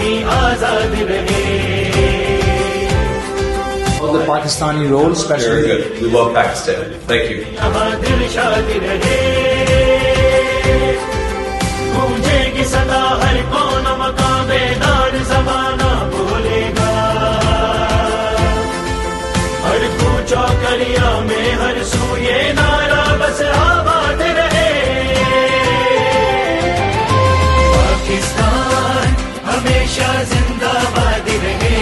कश्मीर आजाद रहे। The Pakistani role, especially. Very good. We love Pakistan. Thank you. दिल शाद रहे, गूंजेगी सदा हर कौन मकाम बेदार ज़माना बोलेगा। हर कूचो करिया में हर सूये नारा बस आबाद रहे। पाकिस्तान हमेशा जिंदाबाद रहे,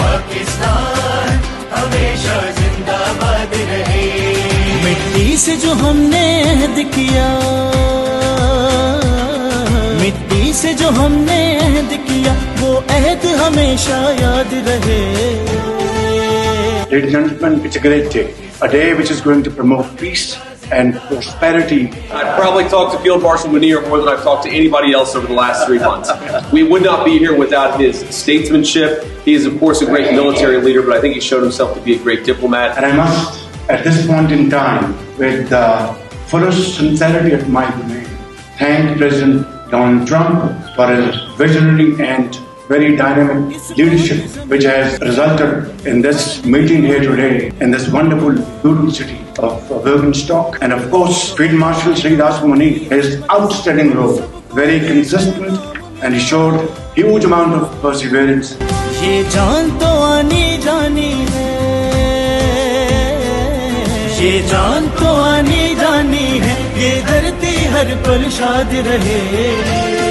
पाकिस्तान हमेशा जिंदाबाद रहे। मिट्टी से जो हमने अहद किया, मिट्टी से जो हमने अहद किया, वो अहद हमेशा याद रहे। Ladies and gentlemen, it's a great day. A day which is going to promote peace and prosperity. I've probably talked to Field Marshal Munir more than I've talked to anybody else over the last 3 months. We would not be here without his statesmanship. He is, of course, a great military leader, but I think he's shown himself to be a great diplomat. And I must, at this point in time, with the fullest sincerity of my domain, thank President Donald Trump for his visionary and very dynamic leadership, which has resulted in this meeting here today in this wonderful, beautiful city of Bürgenstock. And of course, Field Marshal Sri Munir, his outstanding role, very consistent, and he showed huge amount of perseverance. ये जान तो आनी जानी है, ये जान तो आनी जानी है, ये धरती हर पल शाद रहे।